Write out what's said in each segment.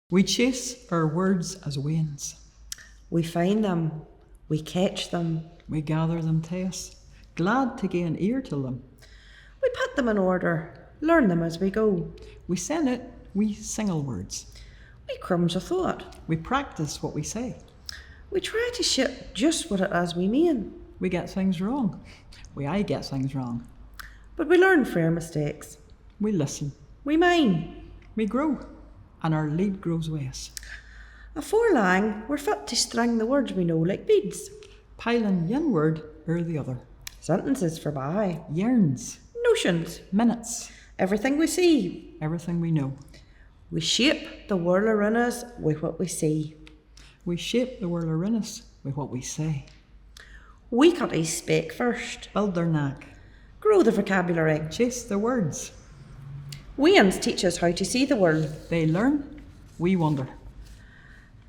We chase our words as winds. We find them, we catch them. We gather them to us, glad to gain ear to them. We put them in order, learn them as we go. We send it, we single words. We crumbs of thought. We practice what we say. We try to ship just what it is we mean. We get things wrong. I get things wrong. But we learn from our mistakes. We listen. We mine. We grow. And our lead grows with us. Afore lang, we're fit to string the words we know like beads. Piling one word or the other. Sentences for by. Yearns. Notions. Minutes. Everything we see. Everything we know. We shape the world around us with what we see. We shape the world around us with what we say. We cutties speak first. Build their knack. Grow the vocabulary. Chase the words. Weans teach us how to see the world. They learn, we wonder.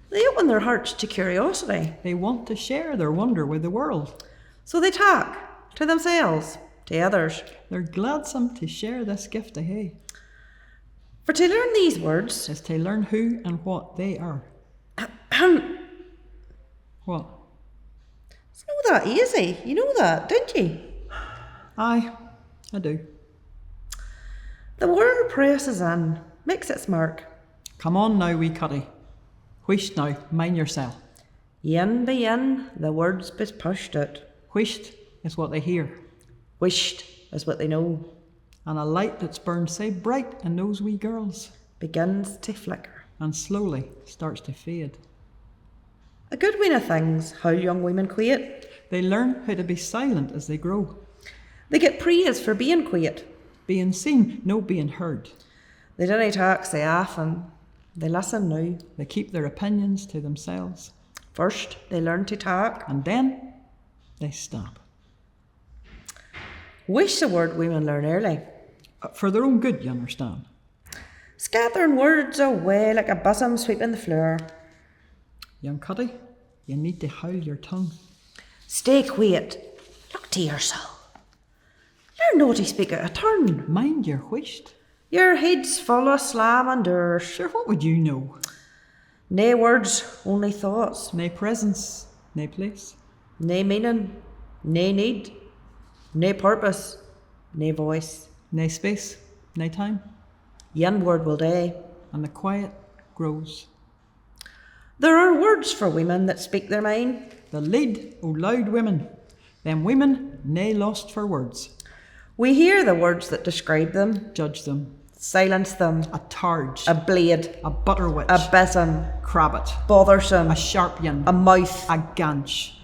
They open their hearts to curiosity. They want to share their wonder with the world. So they talk to themselves, to others. They're gladsome to share this gift they hae. For to learn these words is to learn who and what they are. What? It's not that easy. You know that, don't you? Aye, I do. The world presses in, makes its mark. Come on now, wee cutty. Wheesht now, mind yourself. Yin by yin, the words be pushed out. Wheesht is what they hear. Wheesht is what they know. And a light that's burned so bright in those wee girls begins to flicker. And slowly starts to fade. A good ween of things how young women quiet. They learn how to be silent as they grow. They get praise for being quiet. Being seen, no being heard. They don't talk so often. They listen now. They keep their opinions to themselves. First, they learn to talk. And then, they stop. Wish the word women learn early. For their own good, you understand. Scattering words away like a bosom sweeping the floor. Young cutty, you need to hold your tongue. Stay quiet. Look to yourself. You're naughty speak out of turn. Mind your wheesht. Your head's full of slam and doors. Sure, what would you know? Nae words, only thoughts. Nae presence, nae place. Nae meaning, nae need, nae purpose, nae voice. Nae space, nae time. Yin word will die. And the quiet grows. There are words for women that speak their mind. The lead o' loud women. Them women nae lost for words. We hear the words that describe them. Judge them. Silence them. A targe. A blade. A butterwitch. A besom. Crabbit. Bothersome. A sharp yin. A mouth. A ganch.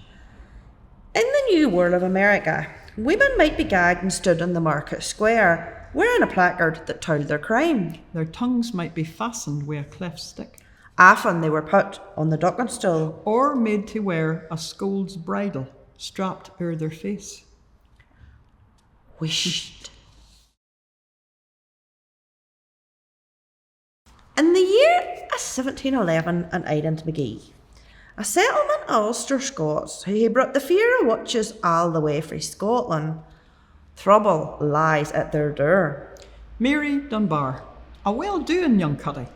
In the new world of America, women might be gagged and stood in the market square, wearing a placard that told their crime. Their tongues might be fastened with a cleft stick. Often they were put on the docking stool. Or made to wear a scold's bridle strapped o'er their face. Wheesht. In the year of 1711 in Aileen McGee, a settlement of Ulster-Scots who had brought the fear of witches all the way from Scotland. Trouble lies at their door. Mary Dunbar, a well-doing young cutty.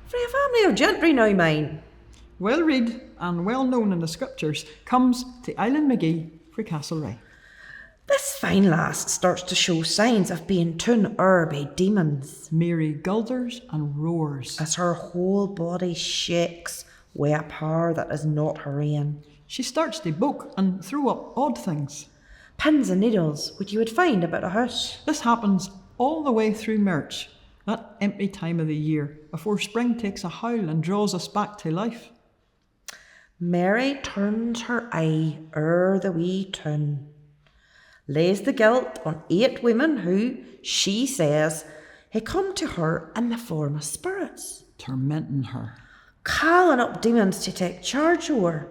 For a family of gentry now mine. Well read and well known in the scriptures, comes to Aileen McGee for Castlereagh. This fine lass starts to show signs of being torn o'er by demons. Mary gulders and roars as her whole body shakes with a power that is not her own. She starts to book and throw up odd things. Pins and needles, which you would find about a house. This happens all the way through March, that empty time of the year, before spring takes a howl and draws us back to life. Mary turns her eye o'er the wee town, lays the guilt on 8 women who, she says, had come to her in the form of spirits, tormenting her, calling up demons to take charge of her.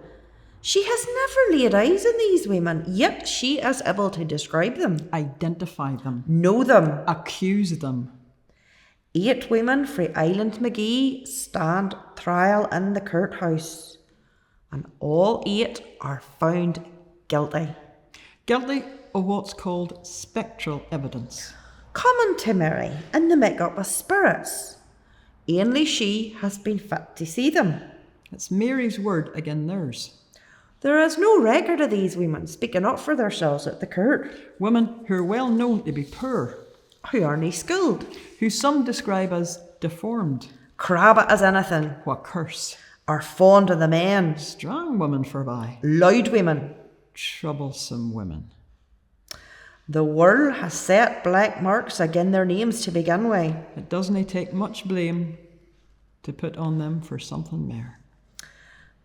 She has never laid eyes on these women, yet she is able to describe them, identify them, know them, accuse them. 8 women frae Aileen McGee stand trial in the courthouse, and all 8 are found guilty. Guilty of what's called spectral evidence. Common to Mary in the make-up of spirits. only she has been fit to see them. It's Mary's word again theirs. There is no record of these women speaking up for themselves at the court, Women who are well known to be poor, who are nae skilled, who some describe as deformed. crabbit as anything, What curse. are fond of the men, Strong women forby. loud women. Troublesome women. The world has set black marks again their names to begin with. It doesn't take much blame to put on them for something mair.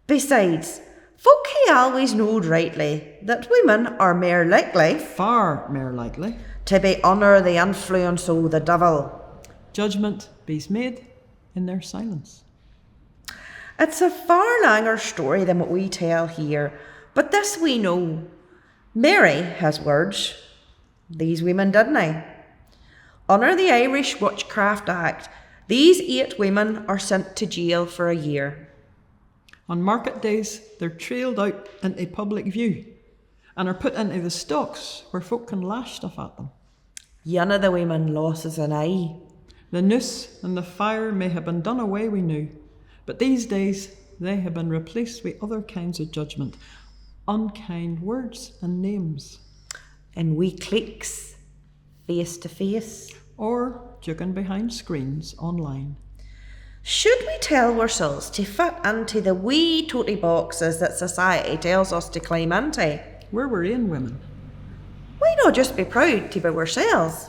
Besides, folk hae always knowed rightly that women are mair likely Far mair likely. to be under the influence of the devil. Judgment be's made in their silence. It's a far longer story than what we tell here, but this we know. Mary has words. These women didn't. Under the Irish Witchcraft Act, these 8 women are sent to jail for a year. On market days, they're trailed out into public view and are put into the stocks where folk can lash stuff at them. One of the women loses an eye. The noose and the fire may have been done away we knew, but these days they have been replaced with other kinds of judgment, unkind words and names. In wee cliques, face to face. Or jugging behind screens online. Should we tell ourselves to fit into the wee toty boxes that society tells us to climb into? We're in women. Why not just be proud to be ourselves?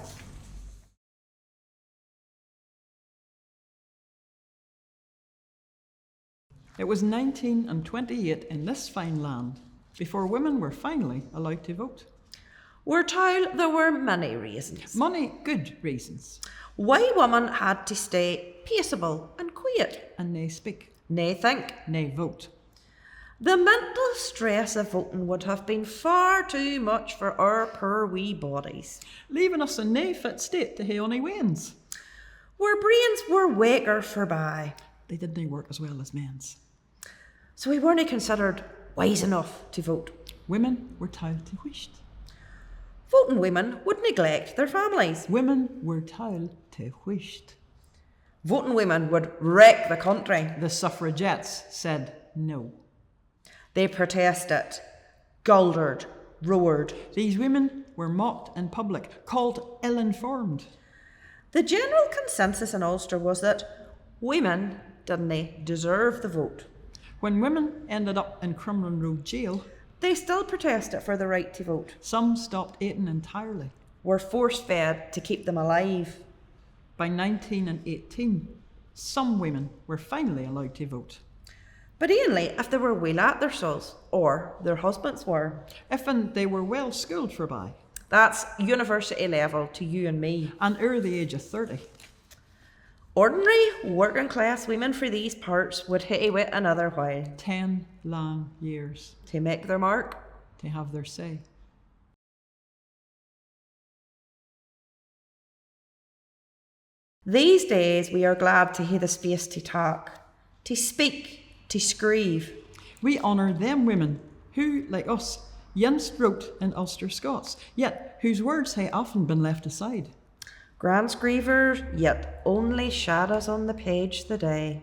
It was 1928 in this fine land before women were finally allowed to vote. We're told there were many reasons Money, good reasons. why women had to stay peaceable and quiet, And nae speak, nae think. nae vote. The mental stress of voting would have been far too much for our poor wee bodies. Leaving us in nae fit state to hae ony wains. Our brains were waker forby, They didnae work as well as men's. so we weren't considered wise enough to vote. Women were told to wheesht. Voting women would neglect their families. Women were told to wheesht. Voting women would wreck the country. The suffragettes said no. They protested, guldered, roared. These women were mocked in public, called ill-informed. The general consensus in Ulster was that women didn't deserve the vote. When women ended up in Crumlin Road jail, They still protested for the right to vote, some stopped eating entirely. were force-fed to keep them alive. By 1918, some women were finally allowed to vote. But only if they were well at themselves, or their husbands were. If they were well schooled forby, That's university level to you and me. and ere the age of 30. Ordinary working class women for these parts would hit it another while 10 long years to make their mark. to have their say. These days we are glad to hear the space to talk, to speak, to screeve. We honour them women who, like us, once wrote in Ulster-Scots, yet whose words hae often been left aside. Grand screevers, yet only shadows on the page the day.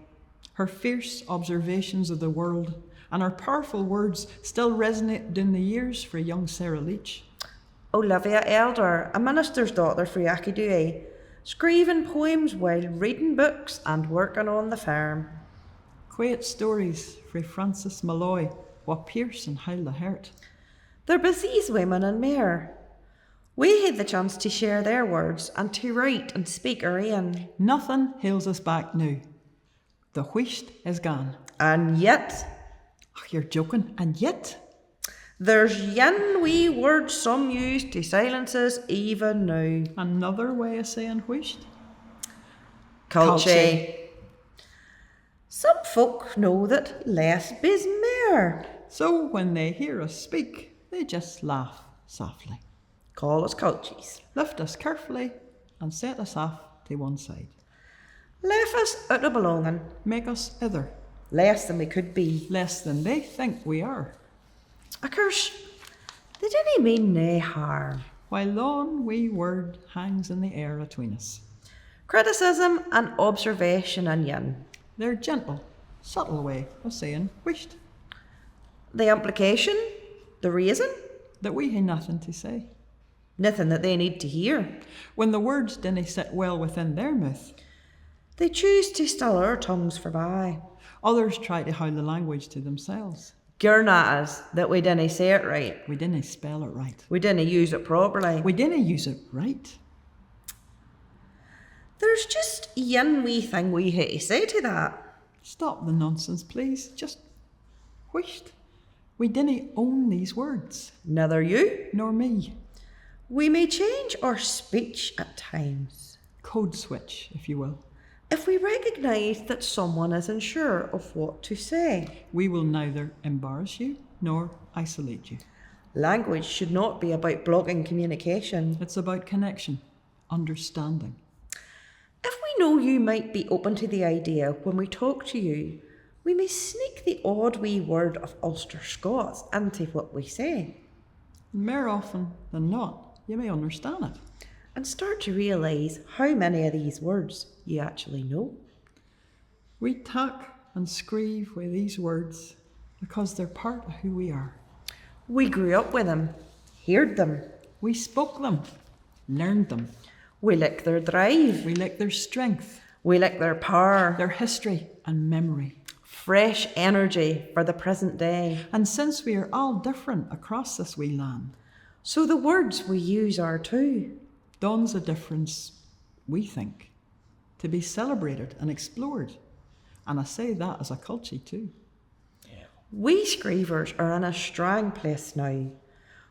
Her fierce observations of the world and her powerful words still resonate in the years for young Sarah Leach. Olivia Elder, a minister's daughter for Yakidui, screeving poems while reading books and working on the farm. Quiet stories for Frances Malloy, what pierce and how the heart. There be these women and mair. We had the chance to share their words and to write and speak our own. Nothing holds us back now. The Wheesht is gone. And yet, Oh, you're joking. And yet, there's yin wee word some use to silence us even now. another way of saying Wheesht. Culture. Some folk know that less is mair. So when they hear us speak, they just laugh softly, Call us culchies. lift us carefully, and set us off to one side. Left us out of belonging, Make us ither, less than we could be. less than they think we are. Of course, they didn't mean nae harm. While long wee word hangs in the air atween us. criticism and observation in yin. Their gentle, subtle way of saying wheesht, The implication, the reason, that we hae nothing to say. nothing that they need to hear. When the words dinna sit well within their mouth, They choose to still our tongues forby. others try to howl the language to themselves. Girn at us that we didn't say it right. We dinna spell it right. We didn't use it properly. We dinna use it right. There's just one wee thing we hae to say to that. Stop the nonsense, please. Just wheesht. We dinna own these words, Neither you. nor me. We may change our speech at times Code switch, if you will. if we recognise that someone is unsure of what to say. We will neither embarrass you nor isolate you. Language should not be about blocking communication. It's about connection, understanding. If we know you might be open to the idea when we talk to you, we may sneak the odd wee word of Ulster-Scots into what we say More often than not, you may understand it. and start to realise how many of these words you actually know. We tack and screeve with these words because they're part of who we are. We grew up with them, heard them, We spoke them, learned them. we lick their drive, We lick their strength, we lick their power, their history and memory. fresh energy for the present day. And since we are all different across this wee land, So the words we use are too. dawns a difference, we think, to be celebrated and explored. And I say that as a culture too. We screevers are in a strong place now,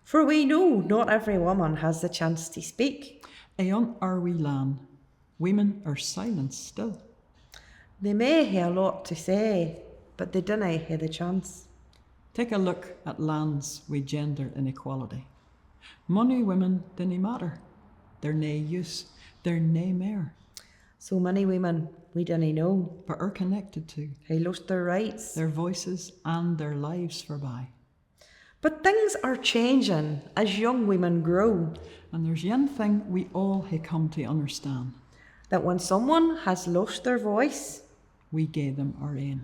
for we know not every woman has the chance to speak. On our wee land, women are silent still. They may hae a lot to say, but they dinna hae the chance. Take a look at lands with gender inequality. Money women dinna matter. They're nae use. They're nae mair. So many women we dinna know But are connected to hae lost their rights. their voices and their lives forby. But things are changing as young women grow, And there's one thing we all hae come to understand. that when someone has lost their voice, We gave them our ain.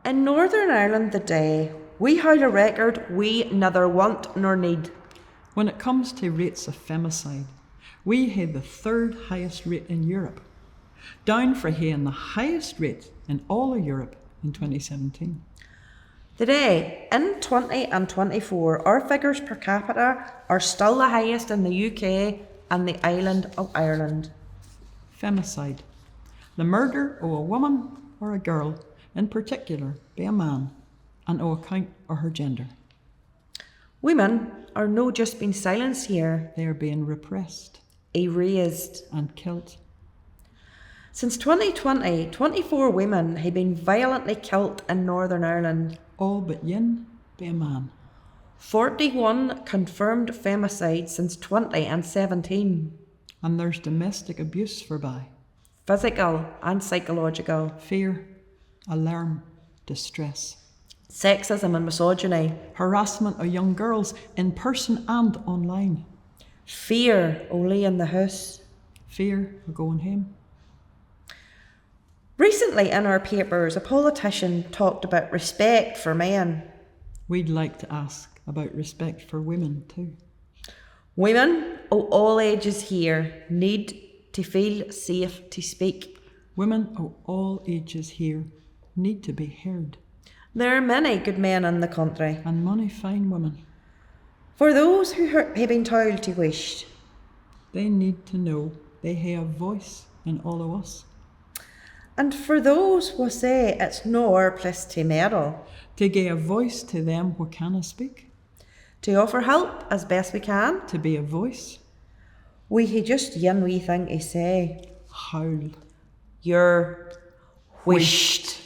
in Northern Ireland the day, we hold a record we neither want nor need. When it comes to rates of femicide, we had the third highest rate in Europe, down for having the highest rate in all of Europe in 2017. Today, in 2024, our figures per capita are still the highest in the UK and the island of Ireland. Femicide, the murder of a woman or a girl, in particular by a man, and on account of her gender. Women are no just being silenced here, They are being repressed erased. and killed. Since 2020, 24 women have been violently killed in Northern Ireland. All but one by a man. 41 confirmed femicides since 2017, And there's domestic abuse forby. physical and psychological, Fear, alarm, distress. sexism and misogyny, Harassment of young girls in person and online. fear only in the house. Fear of going home. Recently in our papers, a politician talked about respect for men. We'd like to ask about respect for women too. Women of all ages here need to feel safe to speak. Women of all ages here need to be heard. There are many good men in the country. And many fine women. For those who have been told to wish, They need to know they have a voice in all of us. and for those who say it's no our place to meddle, To give a voice to them who cannot speak. to offer help as best we can, To be a voice. we hae just one wee thing to say. Howl. You're wheesht.